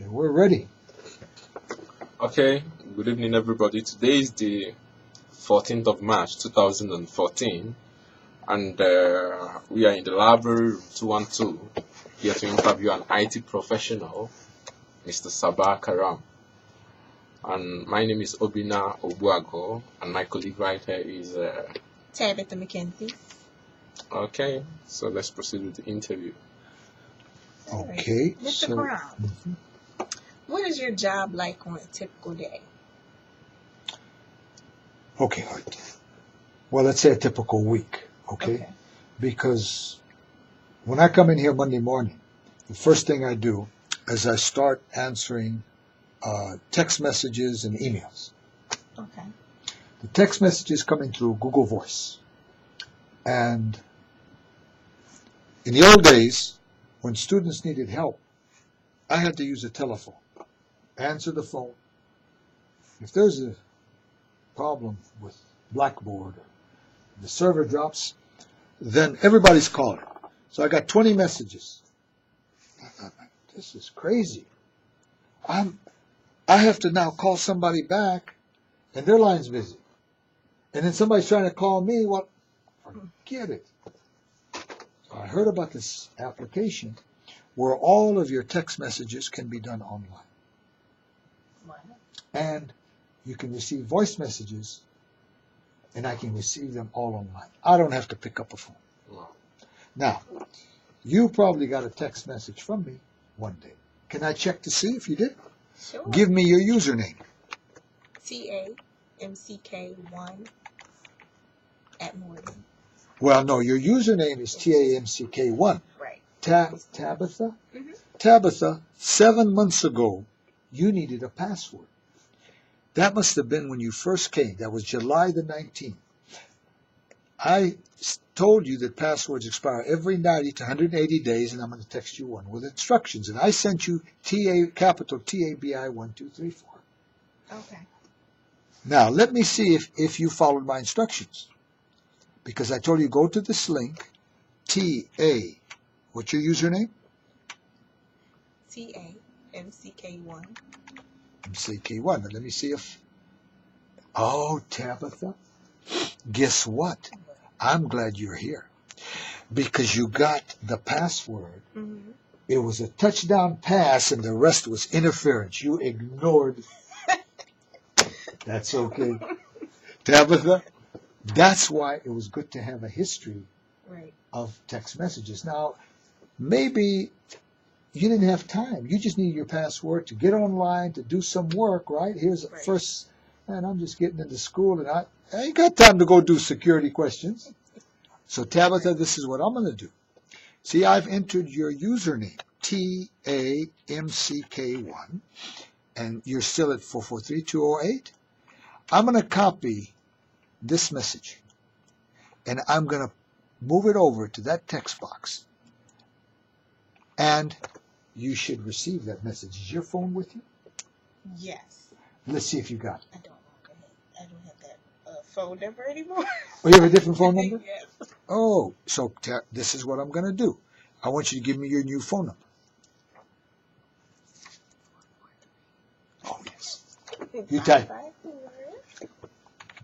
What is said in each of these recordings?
Okay, we're ready. Okay, good evening, everybody. Today is the 14th of March 2014, and we are in the library room 212 here to interview an IT professional, Mr. Sabah Karam. And my name is Obinna Obuago, and my colleague right here is Tabitha McKenzie. Okay, so let's proceed with the interview. Okay. Mr. Karam, what is your job like on a typical day? Okay. Well, let's say a typical week. Okay. Because when I come in here Monday morning, the first thing I do is I start answering text messages and emails. Okay. The text messages coming through Google Voice. And in the old days, when students needed help, I had to use a telephone. Answer the phone. If there's a problem with Blackboard or the server drops, then everybody's calling. So I got 20 messages. I thought, this is crazy. I have to now call somebody back, and their line's busy. And then somebody's trying to call me. Well, forget it. So I heard about this application where all of your text messages can be done online. Wow. And you can receive voice messages, and I can receive them all online. I don't have to pick up a phone. Wow. Now, you probably got a text message from me one day. Can I check to see if you did? Sure. Give me your username. TAMCK1 at Morgan. Well, no, your username is TAMCK1. Right. Tabitha? Mm-hmm. Tabitha, 7 months ago, you needed a password. That must have been when you first came. That was July the 19th. I told you that passwords expire every 90 to 180 days, and I'm going to text you one with instructions. And I sent you capital TABI 1234. Okay. Now, let me see if you followed my instructions. Because I told you go to this link, what's your username? TAMCK1. MCK1. Now, let me see if... Oh, Tabitha, guess what? I'm glad you're here. Because you got the password. Mm-hmm. It was a touchdown pass, and the rest was interference. You ignored. That's okay. Tabitha, that's why it was good to have a history of text messages. Now, maybe you didn't have time. You just needed your password to get online, to do some work, right? Here's the first, man, I'm just getting into school, and I ain't got time to go do security questions. So, Tabitha, this is what I'm going to do. See, I've entered your username, TAMCK1, and you're still at 443208. I'm going to copy this message, and I'm going to move it over to that text box, and you should receive that message. Is your phone with you? Yes. Let's see if you got it. I don't have that phone number anymore. Oh, you have a different phone number? Yes. Oh, so this is what I'm going to do. I want you to give me your new phone number. Oh, yes. You type.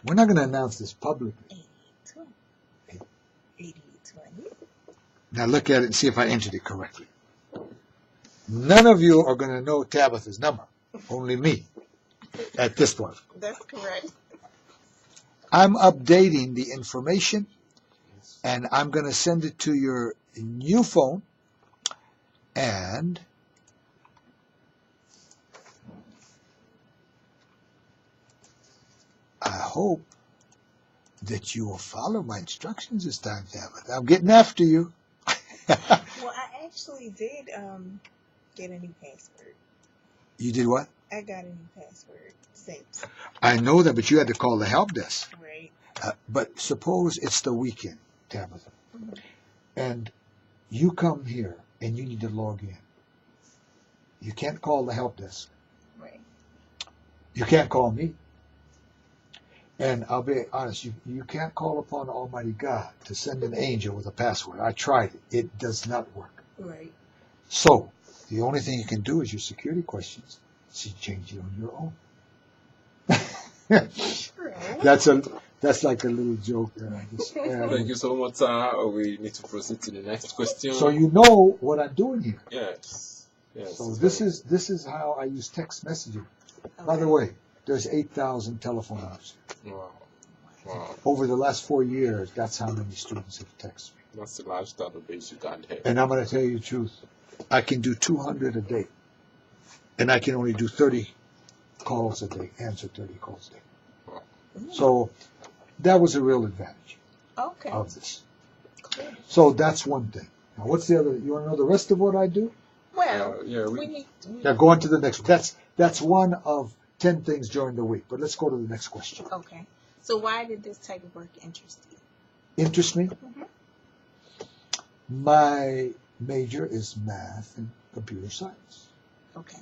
We're not going to announce this publicly. 8820. Now look at it and see if I entered it correctly. None of you are going to know Tabitha's number. Only me at this point. That's correct. I'm updating the information, and I'm going to send it to your new phone, and I hope that you will follow my instructions this time, Tabitha. I'm getting after you. Well, I actually did get a new password. You did what? I got a new password. Since. I know that, but you had to call the help desk. Right. But suppose it's the weekend, Tabitha, and you come here and you need to log in. You can't call the help desk. Right. You can't call me. And I'll be honest, you can't call upon Almighty God to send an angel with a password. I tried it. It does not work. Right. So The only thing you can do is your security questions. So you change it on your own. That's like a little joke that I just Thank you so much, sir. We need to proceed to the next question. So you know what I'm doing here. Yes. Yes. So this is how I use text messaging. By the way, there's 8,000 telephone numbers. Wow. Wow. Over the last 4 years, that's how many students have texted me. That's the large database you can have. And I'm going to tell you the truth. I can do 200 a day. And I can only do 30 calls a day, answer 30 calls a day. Wow. So that was a real advantage of this. Cool. So that's one thing. Now what's the other? You want to know the rest of what I do? Well, we need. Yeah, go on to the next one. That's one of 10 things during the week. But let's go to the next question. Okay. So why did this type of work interest you? Interest me? Mm-hmm. My major is math and computer science. Okay.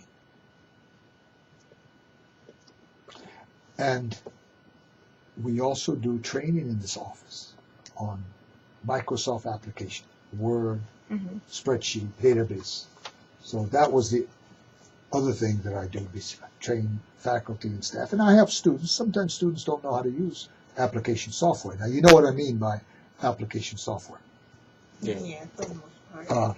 And we also do training in this office on Microsoft application, Word, spreadsheet, database. So that was the other thing that I do, is train faculty and staff. And I have students. Sometimes students don't know how to use application software. Now, you know what I mean by application software. Yeah, for the most part.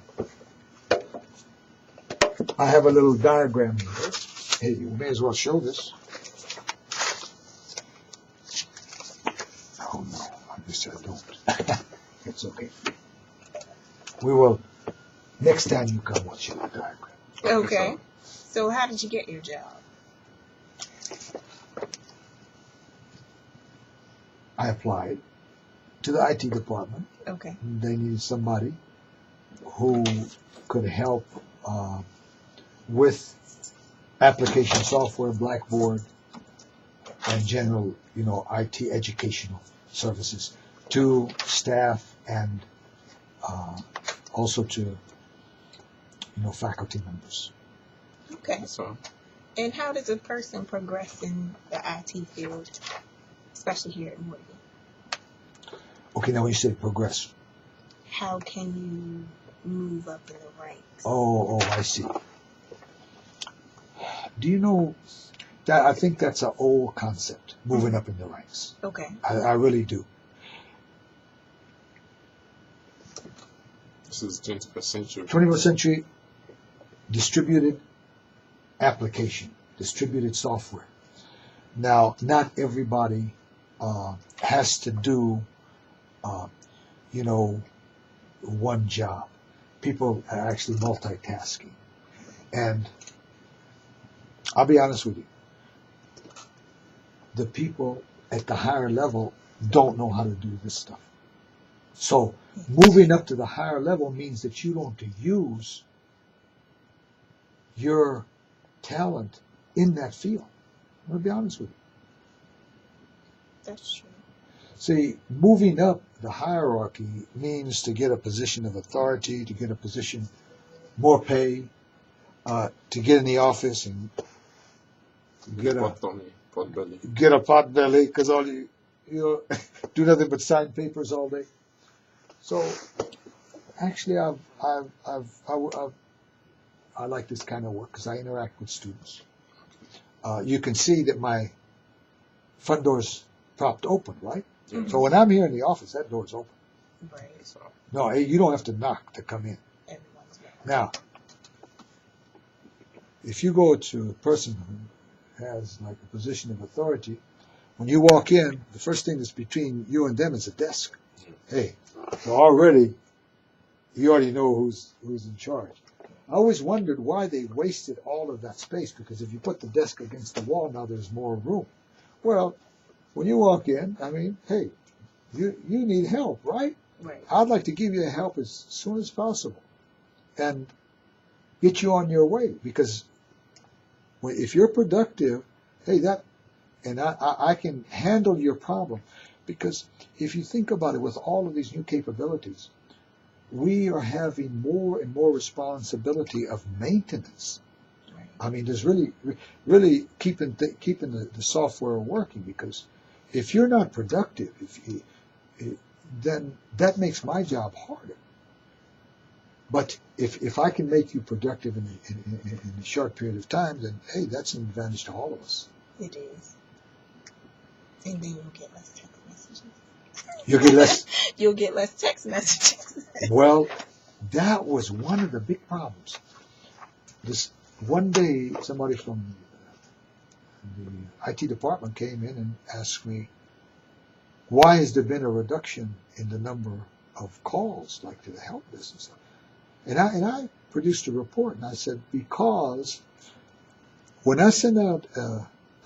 I have a little diagram here. Hey, you may as well show this. Oh, no, I guess I don't. It's okay. We will, next time you come, we'll show the diagram. Okay. So how did you get your job? I applied to the IT department. Okay. They needed somebody who could help with application software, Blackboard, and general, IT educational services to staff and also to, faculty members. Okay. So, And how does a person progress in the IT field, especially here in Morgan? Okay, now when you say progress. How can you move up in the ranks? Oh, I see. Do you know that I think that's an old concept, moving up in the ranks. Okay. I really do. this is 21st century. 21st century distributed application, distributed software. Now, not everybody has to do, one job. People are actually multitasking. And I'll be honest with you. The people at the higher level don't know how to do this stuff. So moving up to the higher level means that you don't use your talent in that field. I'm going to be honest with you. That's true. See, moving up the hierarchy means to get a position of authority, to get a position, more pay, to get in the office and get a pot belly, because all you do nothing but sign papers all day. So, actually, I like this kind of work because I interact with students. You can see that my front door's propped open, right? Mm-hmm. So when I'm here in the office, that door's open. Right. No, you don't have to knock to come in. Everyone's welcome. Now, if you go to a person who has like a position of authority, when you walk in, the first thing that's between you and them is a desk. Hey, so you already know who's in charge. I always wondered why they wasted all of that space, because if you put the desk against the wall, now there's more room. Well, when you walk in, I mean, hey, you need help, right? Right. I'd like to give you help as soon as possible and get you on your way, because if you're productive, hey, I can handle your problem. Because if you think about it, with all of these new capabilities, we are having more and more responsibility of maintenance. Right. I mean, there's really keeping the software working, because if you're not productive, then that makes my job harder. But if I can make you productive in a short period of time, then hey, that's an advantage to all of us. It is. And then you'll get less text messages. You get less. You'll get less text messages. Well, that was one of the big problems. This one day, somebody from the IT department came in and asked me, why has there been a reduction in the number of calls, like to the help business? And I produced a report, and I said, because when I send out,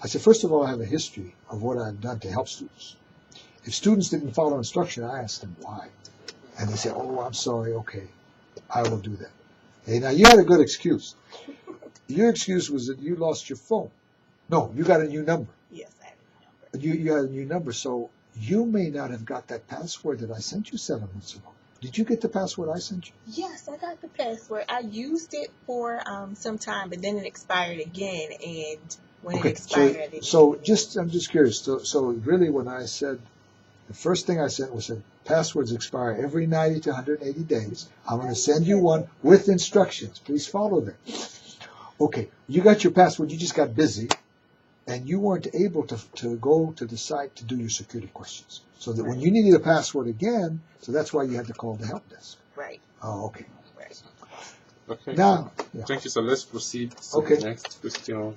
I said, first of all, I have a history of what I've done to help students. If students didn't follow instruction, I asked them why. And they said, oh, I'm sorry, okay, I will do that. Hey, now you had a good excuse. Your excuse was that you lost your phone. No, you got a new number. Yes, I have a new number. You had a new number, so you may not have got that password that I sent you 7 months ago. Did you get the password I sent you? Yes, I got the password. I used it for some time, but then it expired again, and when it expired, I didn't. I'm just curious. So really, when I said, the first thing I sent was said, passwords expire every 90 to 180 days. I'm going to send you one with instructions. Please follow them. Okay, you got your password. You just got busy, and you weren't able to go to the site to do your security questions. So that when you needed a password again, so that's why you had to call the help desk. Right. Oh, okay. Right. Okay. Now, yeah. Thank you. So let's proceed to Okay. the next question.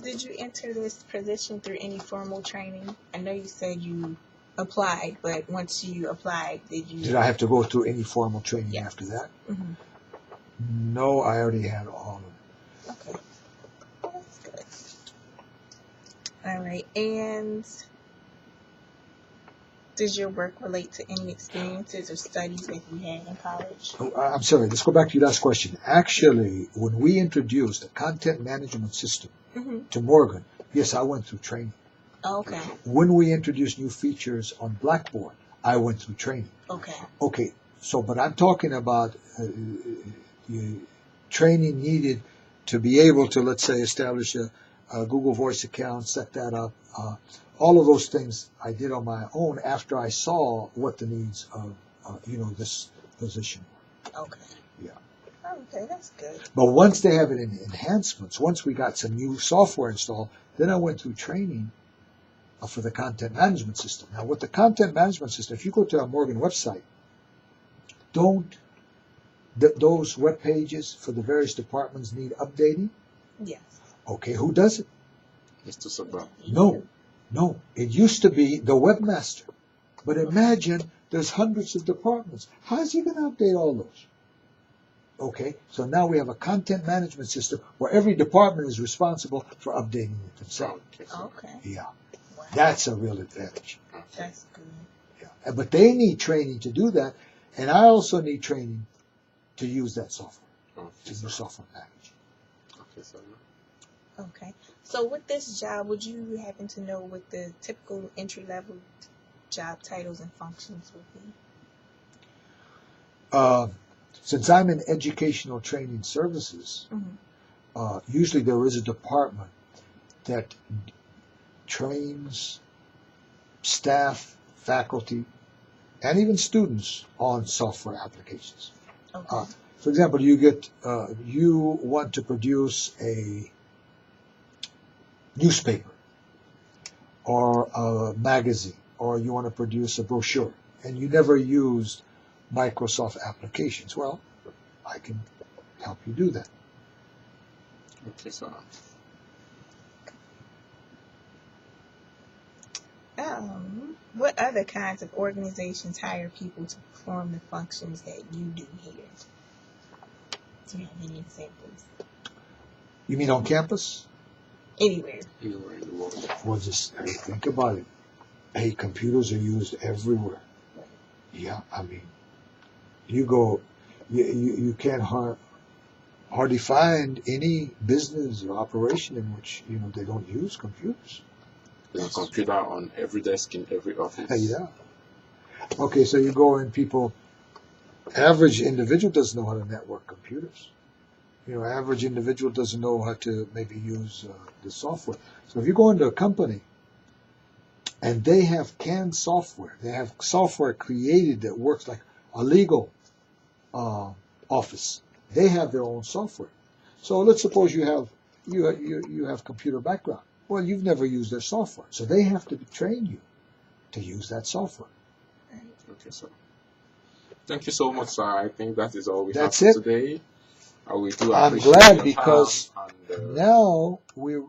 Did you enter this position through any formal training? I know you said you applied, but once you applied, Did I have to go through any formal training after that? Mm-hmm. No, I already had all of it. Okay. That's good. All right. And does your work relate to any experiences or studies that you had in college? Oh, I'm sorry, let's go back to your last question. Actually, when we introduced a content management system to Morgan, yes, I went through training. Okay. When we introduced new features on Blackboard, I went through training. Okay. Okay, but I'm talking about training needed to be able to, let's say, establish a Google Voice account, set that up. All of those things I did on my own after I saw what the needs of, this position were. Okay. Yeah. Okay, that's good. But once they have it in enhancements, once we got some new software installed, then I went through training for the content management system. Now, with the content management system, if you go to our Morgan website, those web pages for the various departments need updating? Yes. Okay, who does it? Mr. Sabra. No, it used to be the webmaster. But imagine there's hundreds of departments. How's he going to update all those? Okay, so now we have a content management system where every department is responsible for updating it themselves. Okay. Yeah, Wow. that's a real advantage. That's good. Yeah, but they need training to do that, and I also need training to use that software, to use software package. Okay, so Okay. So with this job, would you happen to know what the typical entry-level job titles and functions would be? Since I'm in educational training services, usually there is a department that trains staff, faculty, and even students on software applications. Okay. For example, you want to produce a newspaper or a magazine, or you want to produce a brochure, and you never used Microsoft applications. Well, I can help you do that. okay, so What other kinds of organizations hire people to perform the functions that you do here? Do you have any examples? You mean on campus? Anywhere. anywhere in the world. Well, just think about it. Hey, computers are used everywhere. Yeah, I mean, you can't hardly find any business or operation in which they don't use computers. There's a computer on every desk in every office. Yeah. Okay, so you go and average individual doesn't know how to network computers. Average individual doesn't know how to maybe use the software. So if you go into a company and they have canned software, they have software created that works like a legal office. They have their own software. So let's suppose you have computer background. Well, you've never used their software, so they have to train you to use that software. Okay, sir. Thank you so much, sir. I think that is all we That's have it. for today. We do I'm appreciate glad your because time and, now we